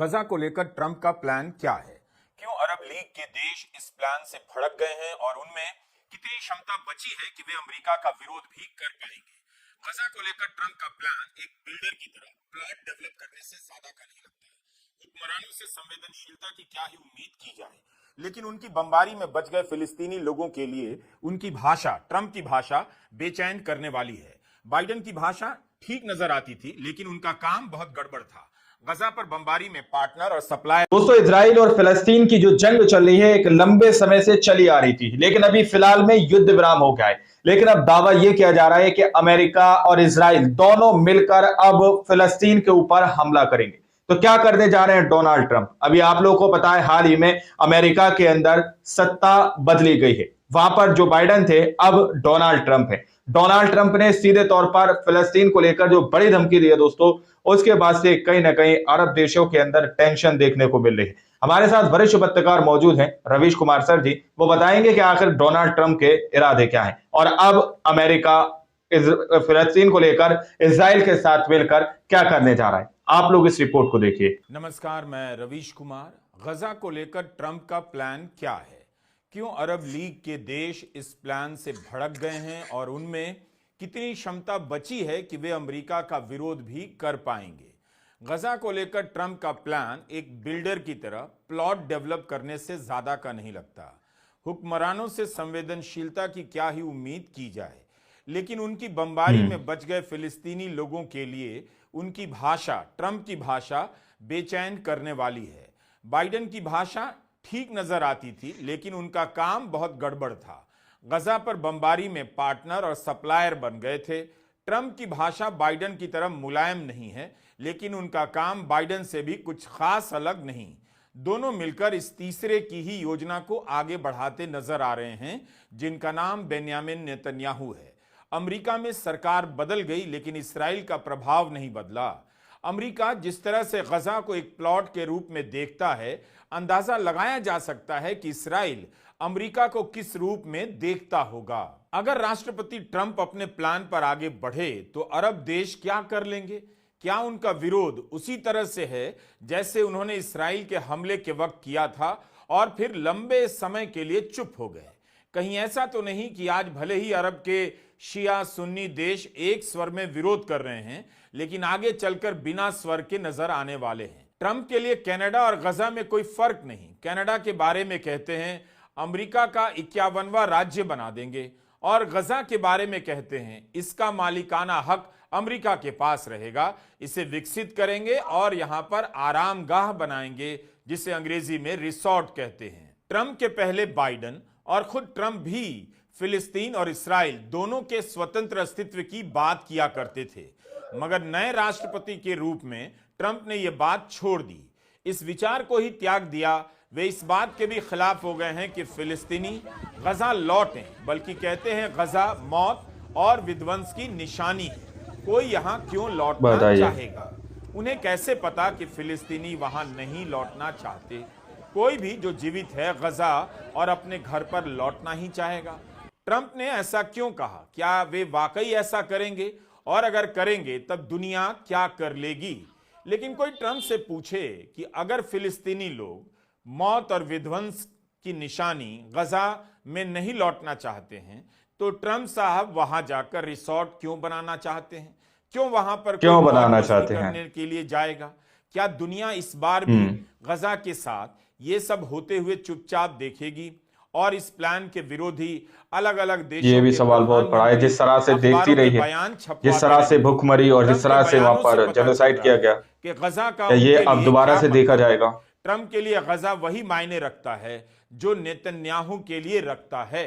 गजा को लेकर ट्रंप का प्लान क्या है? क्यों अरब लीग के देश इस प्लान से भड़क गए हैं और उनमें कितनी क्षमता बची है कि वे अमेरिका का विरोध भी कर पाएंगे? गजा को लेकर ट्रंप का प्लान एक बिल्डर की तरह प्लॉट डेवलप करने से ज्यादा का नहीं लगता है। हुक्मरानों से संवेदनशीलता की क्या ही उम्मीद की जाए, लेकिन उनकी बमबारी में बच गए फिलिस्तीनी लोगों के लिए उनकी भाषा, ट्रंप की भाषा, बेचैन करने वाली है। बाइडेन की भाषा ठीक नजर आती थी, लेकिन उनका काम बहुत गड़बड़ था। गजा पर बमबारी में पार्टनर और सप्लायर। दोस्तों, इजराइल और फिलिस्तीन की जो जंग चल रही है एक लंबे समय से चली आ रही थी, लेकिन अभी फिलहाल में युद्ध विराम हो गया है। लेकिन अब दावा यह किया जा रहा है कि अमेरिका और इजराइल दोनों मिलकर अब फिलिस्तीन के ऊपर हमला करेंगे। तो क्या करने जा रहे हैं डोनाल्ड ट्रंप? अभी आप लोगों को पता है, हाल ही में अमेरिका के अंदर सत्ता बदली गई है। वहां पर जो बाइडेन थे, अब डोनाल्ड ट्रंप है। डोनाल्ड ट्रंप ने सीधे तौर पर फिलिस्तीन को लेकर जो बड़ी धमकी दी है दोस्तों, उसके बाद से कहीं ना कहीं अरब देशों के अंदर टेंशन देखने को मिल रही है। हमारे साथ वरिष्ठ पत्रकार मौजूद हैं, रवीश कुमार सर जी। वो बताएंगे कि आखिर डोनाल्ड ट्रंप के इरादे क्या हैं और अब अमेरिका फिलिस्तीन को लेकर इजराइल के साथ मिलकर क्या करने जा रहा है। आप लोग इस रिपोर्ट को देखिए। नमस्कार, मैं रवीश कुमार। गजा को लेकर ट्रंप का प्लान क्या है? क्यों अरब लीग के देश इस प्लान से भड़क गए हैं और उनमें कितनी क्षमता बची है कि वे अमेरिका का विरोध भी कर पाएंगे? गजा को लेकर ट्रंप का प्लान एक बिल्डर की तरह प्लॉट डेवलप करने से ज्यादा का नहीं लगता। हुक्मरानों से संवेदनशीलता की क्या ही उम्मीद की जाए, लेकिन उनकी बमबारी में बच गए फिलिस्तीनी लोगों के लिए उनकी भाषा, ट्रंप की भाषा, बेचैन करने वाली है। बाइडेन की भाषा ठीक नजर आती थी, लेकिन उनका काम बहुत गड़बड़ था। गजा पर बमबारी में पार्टनर और सप्लायर बन गए थे। ट्रंप की भाषा बाइडेन की तरह मुलायम नहीं है, लेकिन उनका काम बाइडेन से भी कुछ खास अलग नहीं। दोनों मिलकर इस तीसरे की ही योजना को आगे बढ़ाते नजर आ रहे हैं, जिनका नाम बेन्यामिन नेतन्याहू है। अमेरिका में सरकार बदल गई, लेकिन इसराइल का प्रभाव नहीं बदला। अमेरिका जिस तरह से गजा को एक प्लॉट के रूप में देखता है, अंदाजा लगाया जा सकता है कि इसराइल अमेरिका को किस रूप में देखता होगा। अगर राष्ट्रपति ट्रंप अपने प्लान पर आगे बढ़े तो अरब देश क्या कर लेंगे? क्या उनका विरोध उसी तरह से है जैसे उन्होंने इसराइल के हमले के वक्त किया था और फिर लंबे समय के लिए चुप हो गए? कहीं ऐसा तो नहीं कि आज भले ही अरब के शिया सुन्नी देश एक स्वर में विरोध कर रहे हैं, लेकिन आगे चलकर बिना स्वर के नजर आने वाले हैं। ट्रंप के लिए कनाडा और गजा में कोई फर्क नहीं। कनाडा के बारे में कहते हैं अमेरिका का 51वां राज्य बना देंगे, और गजा के बारे में कहते हैं इसका मालिकाना हक अमेरिका के पास रहेगा, इसे विकसित करेंगे और यहां पर आरामगाह बनाएंगे, जिसे अंग्रेजी में रिसोर्ट कहते हैं। ट्रंप के पहले बाइडेन और खुद ट्रंप भी फिलिस्तीन और इसराइल दोनों के स्वतंत्र अस्तित्व की बात किया करते थे, मगर नए राष्ट्रपति के रूप में ट्रंप ने यह बात छोड़ दी, इस विचार को ही त्याग दिया। वे इस बात के भी खिलाफ हो गए हैं कि फिलिस्तीनी गजा लौटें, बल्कि कहते हैं गजा मौत और विध्वंस की निशानी है। कोई यहां क्यों लौटना चाहेगा? उन्हें कैसे पता कि फिलिस्तीनी वहां नहीं लौटना चाहते? कोई भी जो जीवित है गजा और अपने घर पर लौटना ही चाहेगा। ट्रंप ने ऐसा क्यों कहा? क्या वे वाकई ऐसा करेंगे? और अगर करेंगे तब दुनिया क्या कर लेगी? लेकिन कोई ट्रंप से पूछे कि अगर फिलिस्तीनी लोग मौत और विध्वंस की निशानी गजा में नहीं लौटना चाहते हैं, तो ट्रंप साहब वहां जाकर रिसोर्ट क्यों बनाना चाहते हैं? क्यों वहां पर क्यों बनाना चाहते हैं करने के लिए जाएगा? क्या दुनिया इस बार भी गजा के साथ ये सब होते हुए चुपचाप देखेगी? और इस प्लान के विरोधी अलग अलग देशों, ये भी सवाल बहुत बड़ा है। जिस तरह से देखती रही है, जिस तरह से भुखमरी और जिस तरह से वहां पर जेनोसाइड किया गया, कि गजा का ये अब दोबारा से देखा जाएगा। ट्रंप के लिए गजा वही मायने रखता है जो नेतन्याहू के लिए रखता है।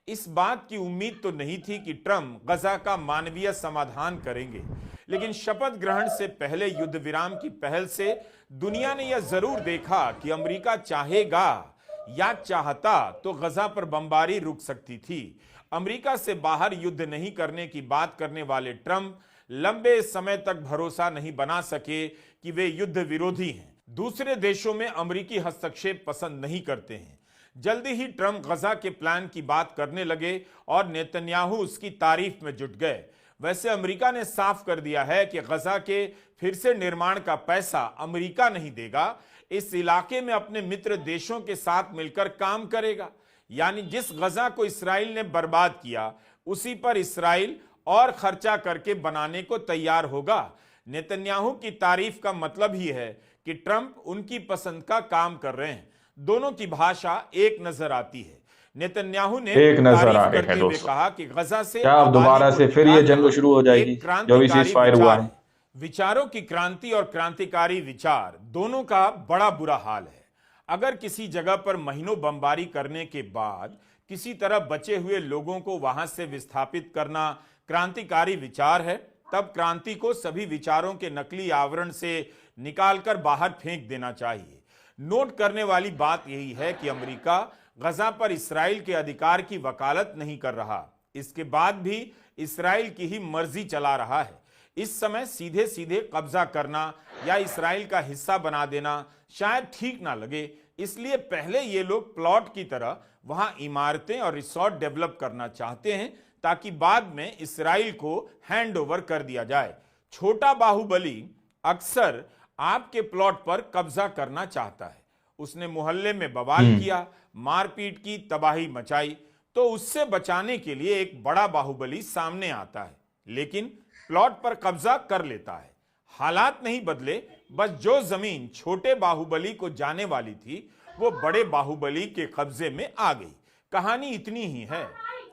इस बात की उम्मीद तो नहीं थी कि ट्रंप गजा का मानवीय समाधान करेंगे, लेकिन शपथ ग्रहण से पहले युद्ध विराम की पहल से दुनिया ने यह जरूर देखा कि अमेरिका चाहेगा या चाहता तो गजा पर बमबारी रुक सकती थी। अमेरिका से बाहर युद्ध नहीं करने की बात करने वाले ट्रंप लंबे समय तक भरोसा नहीं बना सके कि वे युद्ध विरोधी हैं। दूसरे देशों में अमेरिकी हस्तक्षेप पसंद नहीं करते हैं। जल्दी ही ट्रंप गजा के प्लान की बात करने लगे और नेतन्याहू उसकी तारीफ में जुट गए। वैसे अमेरिका ने साफ कर दिया है कि गजा के फिर से निर्माण का पैसा अमेरिका नहीं देगा, इस इलाके में अपने मित्र देशों के साथ मिलकर काम करेगा। यानी जिस गजा को इसराइल ने बर्बाद किया उसी पर इसराइल और खर्चा करके बनाने को तैयार होगा। नेतन्याहू की तारीफ का मतलब ही है कि ट्रंप उनकी पसंद का काम कर रहे हैं। दोनों की भाषा एक नजर आती है। नेतन्याहू ने एक नजर आ तारीफ रही करते है हुए दोस्तों। कहा कि गजा से क्या अब दोबारा से फिर ये जंग शुरू हो जाएगी एक जो भी क्रांतिकारी सीज फायर हुआ विचार है? विचारों की क्रांति और क्रांतिकारी विचार दोनों का बड़ा बुरा हाल है। अगर किसी जगह पर महीनों बमबारी करने के बाद किसी तरह बचे हुए लोगों को वहां से विस्थापित करना क्रांतिकारी विचार है, तब क्रांति को सभी विचारों के नकली आवरण से निकालकर बाहर फेंक देना चाहिए। नोट करने वाली बात यही है कि अमेरिका गजा पर इसराइल के अधिकार की वकालत नहीं कर रहा, इसके बाद भी इसराइल की ही मर्जी चला रहा है। इस समय सीधे सीधे कब्जा करना या इसराइल का हिस्सा बना देना शायद ठीक ना लगे, इसलिए पहले ये लोग प्लॉट की तरह वहां इमारतें और रिसोर्ट डेवलप करना चाहते हैं ताकि बाद में इसराइल को हैंड ओवर कर दिया जाए। छोटा बाहुबली अक्सर आपके प्लॉट पर कब्जा करना चाहता है। उसने मोहल्ले में बवाल किया, मारपीट की, तबाही मचाई, तो उससे बचाने के लिए एक बड़ा बाहुबली सामने आता है, लेकिन प्लॉट पर कब्जा कर लेता है। हालात नहीं बदले, बस जो जमीन छोटे बाहुबली को जाने वाली थी वो बड़े बाहुबली के कब्जे में आ गई। कहानी इतनी ही है।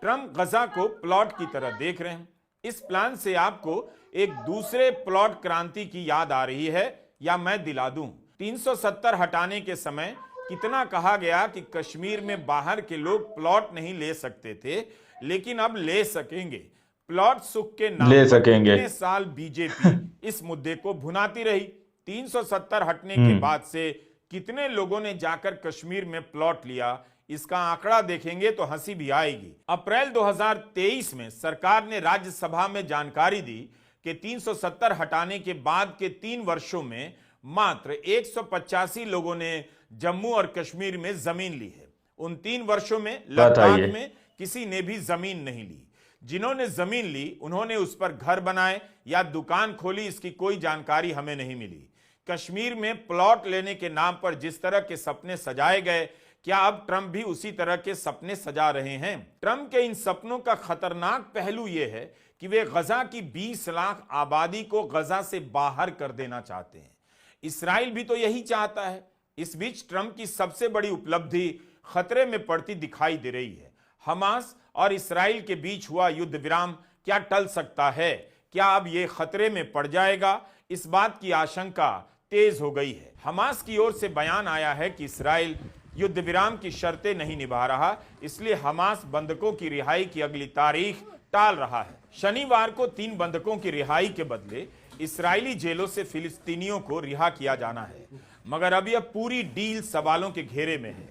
ट्रंप गजा को प्लॉट की तरह देख रहे हैं। इस प्लान से आपको एक दूसरे प्लॉट क्रांति की याद आ रही है, या मैं दिला दूं। 370 हटाने के समय कितना कहा गया कि कश्मीर में बाहर के लोग प्लॉट नहीं ले सकते थे, लेकिन अब ले सकेंगे। प्लॉट सुख के नाम ले पर सकेंगे। कितने साल बीजेपी इस मुद्दे को भुनाती रही। 370 हटने के बाद से कितने लोगों ने जाकर कश्मीर में प्लॉट लिया, इसका आंकड़ा देखेंगे तो हंसी भी आएगी। अप्रैल 2023 में सरकार ने राज्यसभा में जानकारी दी कि 370 हटाने के बाद के 3 वर्षों में मात्र 185 लोगों ने जम्मू और कश्मीर में जमीन ली है। उन 3 वर्षों में लद्दाख में किसी ने भी जमीन नहीं ली। जिन्होंने जमीन ली उन्होंने उस पर घर बनाए या दुकान खोली, इसकी कोई जानकारी हमें नहीं मिली। कश्मीर में प्लॉट लेने के नाम पर जिस तरह के सपने सजाए गए, क्या अब ट्रंप भी उसी तरह के सपने सजा रहे हैं? ट्रंप के इन सपनों का खतरनाक पहलू यह है कि वे गजा की 20 लाख आबादी को गजा से बाहर कर देना चाहते हैं। इसराइल भी तो यही चाहता है। इस बीच ट्रंप की सबसे बड़ी उपलब्धि खतरे में पड़ती दिखाई दे रही है। हमास और इसराइल के बीच हुआ युद्ध विराम क्या टल सकता है? क्या अब यह खतरे में पड़ जाएगा? इस बात की आशंका तेज हो गई है। हमास की ओर से बयान आया है कि इसराइल युद्ध विराम की शर्तें नहीं निभा रहा, इसलिए हमास बंधकों की रिहाई की अगली तारीख टाल रहा है। शनिवार को 3 बंधकों की रिहाई के बदले इस्राएली जेलों से फिलिस्तीनियों को रिहा किया जाना है, मगर अब यह पूरी डील सवालों के घेरे में है।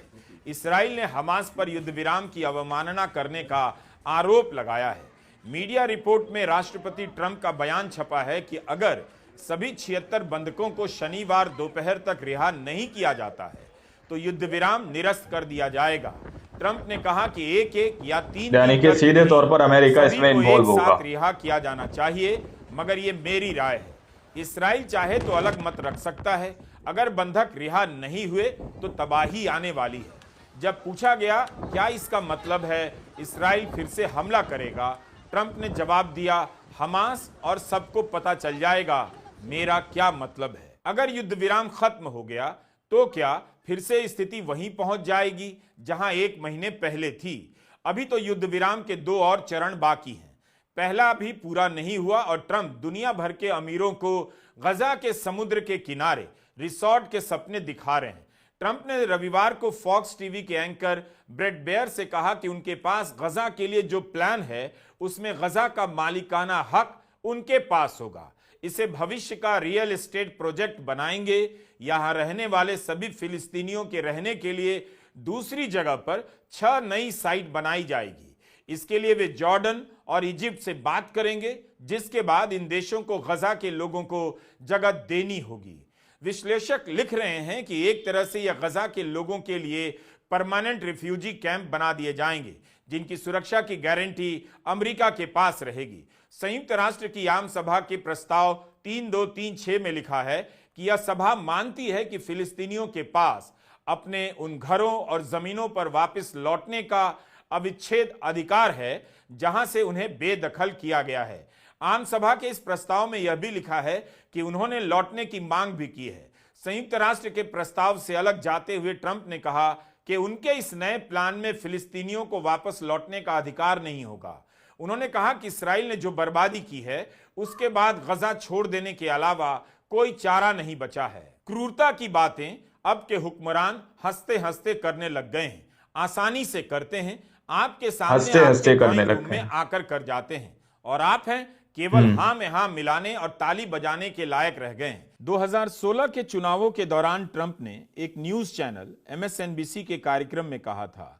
इसराइल ने हमास पर युद्ध विराम की अवमानना करने का आरोप लगाया है। मीडिया रिपोर्ट में राष्ट्रपति ट्रंप का बयान छपा है कि अगर सभी 76 बंधकों को शनिवार दोपहर तक रिहा नहीं किया जाता है तो युद्ध विराम निरस्त कर दिया जाएगा। ट्रंप ने कहा कि एक या 3 यानी कि सीधे तौर पर अमेरिका इसमें इन्वॉल्व होगा। रिहा किया जाना चाहिए, मगर यह मेरी राय है। इसराइल चाहे तो अलग मत रख सकता है। अगर बंधक रिहा नहीं हुए तो तबाही आने वाली है। जब पूछा गया क्या इसका मतलब है इसराइल फिर से हमला करेगा, ट्रंप ने जवाब दिया, हमास और सबको पता चल जाएगा मेरा क्या मतलब है। अगर युद्ध विराम खत्म हो गया तो क्या फिर से स्थिति वहीं पहुंच जाएगी जहां 1 महीने पहले थी? अभी तो युद्ध विराम के 2 और चरण बाकी हैं। पहला भी पूरा नहीं हुआ और ट्रंप दुनिया भर के अमीरों को गजा के समुद्र के किनारे रिसोर्ट के सपने दिखा रहे हैं। ट्रंप ने रविवार को फॉक्स टीवी के एंकर ब्रेट बेयर से कहा कि उनके पास गजा के लिए जो प्लान है उसमें गजा का मालिकाना हक उनके पास होगा। इसे भविष्य का रियल एस्टेट प्रोजेक्ट बनाएंगे। यहां रहने वाले सभी फिलिस्तीनियों के रहने के लिए दूसरी जगह पर 6 नई साइट बनाई जाएगी। इसके लिए वे जॉर्डन और इजिप्ट से बात करेंगे, जिसके बाद इन देशों को गजा के लोगों को जगह देनी होगी। विश्लेषक लिख रहे हैं कि एक तरह से यह गजा के लोगों के लिए परमानेंट रिफ्यूजी कैंप बना दिए जाएंगे, जिनकी सुरक्षा की गारंटी अमेरिका के पास रहेगी। संयुक्त राष्ट्र की आम सभा के प्रस्ताव 3236 में लिखा है कि यह सभा मानती है कि फिलिस्तीनियों के पास अपने उन घरों और जमीनों पर वापस लौटने का अविच्छेद अधिकार है जहां से उन्हें बेदखल किया गया है। आम सभा के इस प्रस्ताव में यह भी लिखा है कि उन्होंने लौटने की मांग भी की है। संयुक्त राष्ट्र के प्रस्ताव से अलग जाते हुए ट्रंप ने कहा कि उनके इस नए प्लान में फिलिस्तीनियों को वापस लौटने का अधिकार नहीं होगा। उन्होंने कहा कि इस्राएल ने जो बर्बादी की है उसके बाद गजा छोड़ देने के अलावा कोई चारा नहीं बचा है। क्रूरता की बातें अब के हुक्मरान हंसते हंसते करने लग गए हैं, आसानी से करते हैं, आपके सामने हंसते करने ड्राइंग रूम में आकर कर जाते हैं और आप हैं केवल हाँ में हाँ मिलाने और ताली बजाने के लायक रह गए हैं। 2016 के चुनावों के दौरान ट्रंप ने एक न्यूज चैनल MSNBC के कार्यक्रम में कहा था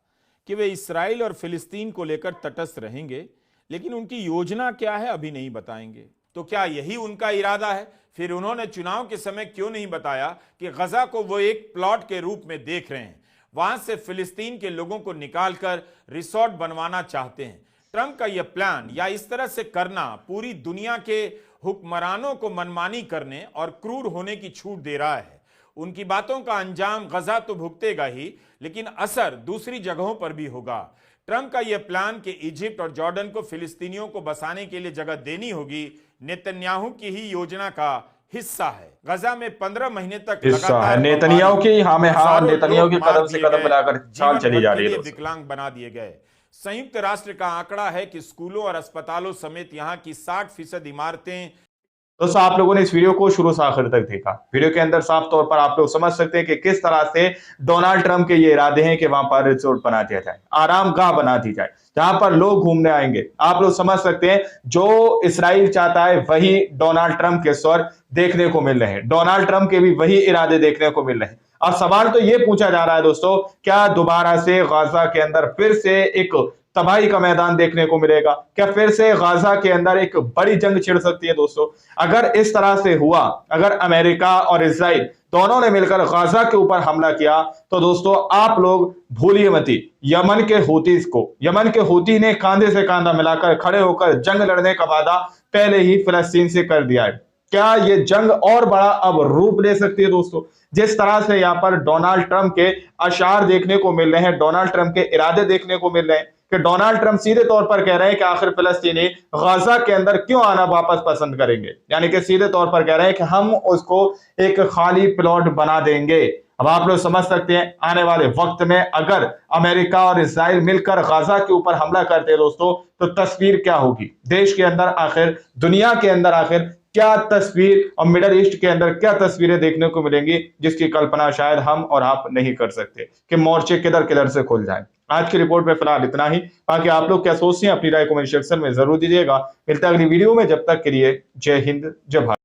कि वे इस्राएल और फिलिस्तीन को लेकर तटस्थ रहेंगे, लेकिन उनकी योजना क्या है अभी नहीं बताएंगे। तो क्या यही उनका इरादा है? फिर उन्होंने चुनाव के समय क्यों नहीं बताया कि गजा को वो एक प्लॉट के रूप में देख रहे हैं, वहां से फिलिस्तीन के लोगों को निकालकर रिसोर्ट बनवाना चाहते हैं। ट्रंप का यह प्लान या इस तरह से करना पूरी दुनिया के हुक्मरानों को मनमानी करने और क्रूर होने की छूट दे रहा है। उनकी बातों का अंजाम गजा तो भुगतेगा ही, लेकिन असर दूसरी जगहों पर भी होगा। ट्रंप का यह प्लान कि इजिप्ट और जॉर्डन को फिलिस्तीनियों को बसाने के लिए जगह देनी होगी, नेतन्याहू की ही योजना का हिस्सा है। गजा में 15 महीने तक लगातार नेतन्याहू की नेतन्याहू की कदम से कदम मिलाकर चाल चली जा रही है। विकलांग बना दिए गए। संयुक्त राष्ट्र का आंकड़ा है कि स्कूलों और अस्पतालों समेत यहाँ की 60% इमारतें। दोस्तों, आप लोगों ने इस वीडियो को शुरू से आखिर तक देखा। वीडियो के अंदर साफ तौर पर आप लोग समझ सकते हैं कि किस तरह से डोनाल्ड ट्रंप के ये इरादे हैं कि वहां पर रिसोर्ट बना दिया जाए, आराम गाह बना दी जाए, जहां पर लोग घूमने आएंगे। आप लोग समझ सकते हैं जो इस्राइल चाहता है वही डोनाल्ड ट्रंप के स्वर देखने को मिल रहे हैं, डोनाल्ड ट्रंप के भी वही इरादे देखने को मिल रहे हैं। और सवाल तो ये पूछा जा रहा है दोस्तों, क्या दोबारा से गाजा के अंदर फिर से एक तबाही का मैदान देखने को मिलेगा? क्या फिर से गाजा के अंदर एक बड़ी जंग छिड़ सकती है? दोस्तों, अगर इस तरह से हुआ, अगर अमेरिका और इजराइल दोनों ने मिलकर गाजा के ऊपर हमला किया, तो दोस्तों आप लोग भूलिए मती यमन के हूती ने कांधे से कांधा मिलाकर खड़े होकर जंग लड़ने का वादा पहले ही फिलिस्तीन से कर दिया है। क्या ये जंग और बड़ा अब रूप ले सकती है? दोस्तों, जिस तरह से यहाँ पर डोनाल्ड ट्रंप के अशार देखने को मिल रहे हैं, डोनाल्ड ट्रंप के इरादे देखने को मिल रहे हैं कि डोनाल्ड ट्रंप सीधे तौर पर कह रहे हैं कि आखिर फिलिस्तीनी गाजा के अंदर क्यों आना वापस पसंद करेंगे, यानी कि सीधे तौर पर कह रहे हैं कि हम उसको एक खाली प्लॉट बना देंगे। अब आप लोग समझ सकते हैं आने वाले वक्त में अगर अमेरिका और इजराइल मिलकर गाजा के ऊपर हमला करते हैं दोस्तों, तो तस्वीर क्या होगी देश के अंदर, आखिर दुनिया के अंदर आखिर क्या तस्वीर, और मिडल ईस्ट के अंदर क्या तस्वीरें देखने को मिलेंगी, जिसकी कल्पना शायद हम और आप नहीं कर सकते कि मोर्चे किधर किधर से खुल जाए। आज की रिपोर्ट में फिलहाल इतना ही। बाकी आप लोग क्या सोचते हैं अपनी राय कमेंट सेक्शन में जरूर दीजिएगा। मिलता है अगली वीडियो में, जब तक के लिए जय हिंद जय भारत।